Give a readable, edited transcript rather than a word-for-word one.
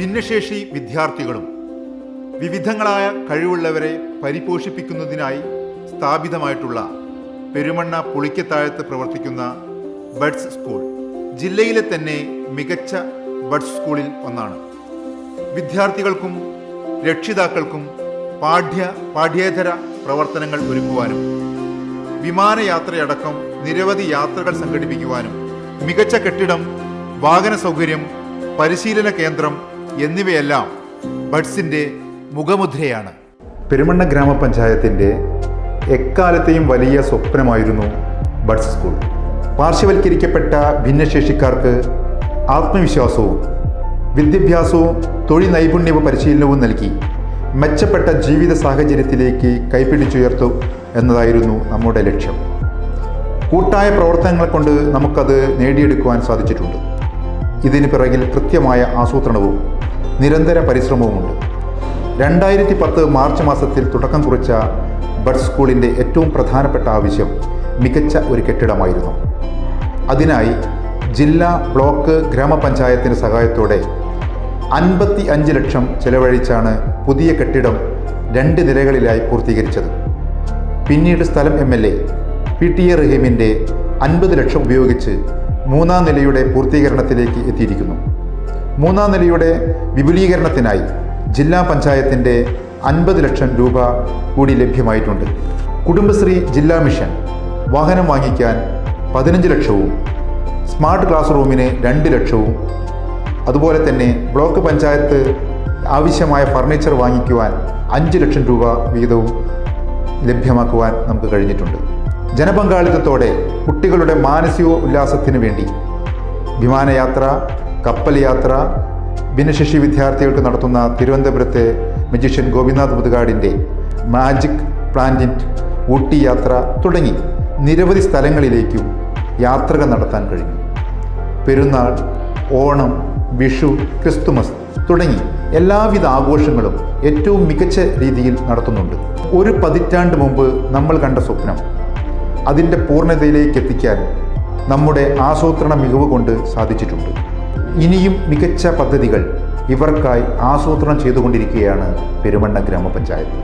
ഭിന്നശേഷി വിദ്യാർത്ഥികളും വിവിധങ്ങളായ കഴിവുള്ളവരെ പരിപോഷിപ്പിക്കുന്നതിനായി സ്ഥാപിതമായിട്ടുള്ള പെരുമണ്ണ പുളിക്കത്താഴത്ത് പ്രവർത്തിക്കുന്ന ബഡ്സ് സ്കൂൾ ജില്ലയിലെ തന്നെ മികച്ച ബഡ്സ് സ്കൂളിൽ ഒന്നാണ്. വിദ്യാർത്ഥികൾക്കും രക്ഷിതാക്കൾക്കും പാഠ്യേതര പ്രവർത്തനങ്ങൾ ഒരുക്കുവാനും വിമാനയാത്രയടക്കം നിരവധി യാത്രകൾ സംഘടിപ്പിക്കുവാനും മികച്ച കെട്ടിടം, വാഹന സൗകര്യം, പരിശീലന കേന്ദ്രം എന്നിവയെല്ലാം ബഡ്സിൻ്റെ മുഖമുദ്രയാണ്. പെരുമണ്ണ ഗ്രാമപഞ്ചായത്തിൻ്റെ എക്കാലത്തെയും വലിയ സ്വപ്നമായിരുന്നു ബഡ്സ് സ്കൂൾ. പാർശ്വവൽക്കരിക്കപ്പെട്ട ഭിന്നശേഷിക്കാർക്ക് ആത്മവിശ്വാസവും വിദ്യാഭ്യാസവും തൊഴിൽ നൈപുണ്യ പരിശീലനവും നൽകി മെച്ചപ്പെട്ട ജീവിത സാഹചര്യത്തിലേക്ക് കൈപിടിച്ചുയർത്തു എന്നതായിരുന്നു നമ്മുടെ ലക്ഷ്യം. കൂട്ടായ പ്രവർത്തനങ്ങൾ കൊണ്ട് നമുക്കത് നേടിയെടുക്കുവാൻ സാധിച്ചിട്ടുണ്ട്. ഇതിന് പിറകിൽ കൃത്യമായ ആസൂത്രണവും നിരന്തര പരിശ്രമവുമുണ്ട്. 2010 മാർച്ച് മാസത്തിൽ തുടക്കം കുറിച്ച ബഡ്സ് സ്കൂളിൻ്റെ ഏറ്റവും പ്രധാനപ്പെട്ട ആവശ്യം മികച്ച ഒരു കെട്ടിടമായിരുന്നു. അതിനായി ജില്ലാ, ബ്ലോക്ക്, ഗ്രാമപഞ്ചായത്തിൻ്റെ സഹായത്തോടെ 55 ലക്ഷം ചെലവഴിച്ചാണ് പുതിയ കെട്ടിടം 2 നിലകളിലായി പൂർത്തീകരിച്ചത്. പിന്നീട് സ്ഥലം MLA PTA റഹീമിൻ്റെ 50 ലക്ഷം ഉപയോഗിച്ച് 3-ാം നിലയുടെ പൂർത്തീകരണത്തിലേക്ക് എത്തിയിരിക്കുന്നു. 3-ാം നിലയുടെ വിപുലീകരണത്തിനായി ജില്ലാ പഞ്ചായത്തിൻ്റെ 50 ലക്ഷം രൂപ കൂടി ലഭ്യമായിട്ടുണ്ട്. കുടുംബശ്രീ ജില്ലാ മിഷൻ വാഹനം വാങ്ങിക്കാൻ 15 ലക്ഷവും സ്മാർട്ട് ക്ലാസ് റൂമിന് 2 ലക്ഷവും അതുപോലെ തന്നെ ബ്ലോക്ക് പഞ്ചായത്ത് ആവശ്യമായ ഫർണിച്ചർ വാങ്ങിക്കുവാൻ 5 ലക്ഷം രൂപ വീതവും ലഭ്യമാക്കുവാൻ നമുക്ക് കഴിഞ്ഞിട്ടുണ്ട്. ജനപങ്കാളിത്തത്തോടെ കുട്ടികളുടെ മാനസിക ഉല്ലാസത്തിന് വേണ്ടി വിമാനയാത്ര, കപ്പൽ യാത്ര, ഭിന്നശേഷി വിദ്യാർത്ഥികൾക്ക് നടത്തുന്ന തിരുവനന്തപുരത്തെ മജീഷ്യൻ ഗോപിനാഥ് മുതുകാടിൻ്റെ മാജിക് പ്ലാനറ്റ് ഊട്ടി യാത്ര തുടങ്ങി നിരവധി സ്ഥലങ്ങളിലേക്കും യാത്രകൾ നടത്താൻ കഴിഞ്ഞു. പെരുന്നാൾ, ഓണം, വിഷു, ക്രിസ്തുമസ് തുടങ്ങി എല്ലാവിധ ആഘോഷങ്ങളും ഏറ്റവും മികച്ച രീതിയിൽ നടത്തുന്നുണ്ട്. ഒരു പതിറ്റാണ്ട് മുമ്പ് നമ്മൾ കണ്ട സ്വപ്നം അതിൻ്റെ പൂർണ്ണതയിലേക്ക് എത്തിക്കാൻ നമ്മുടെ ആസൂത്രണ മികവ് കൊണ്ട് സാധിച്ചിട്ടുണ്ട്. ഇനിയും മികച്ച പദ്ധതികൾ ഇവർക്കായി ആസൂത്രണം ചെയ്തുകൊണ്ടിരിക്കുകയാണ് പെരുമണ്ണ ഗ്രാമപഞ്ചായത്ത്.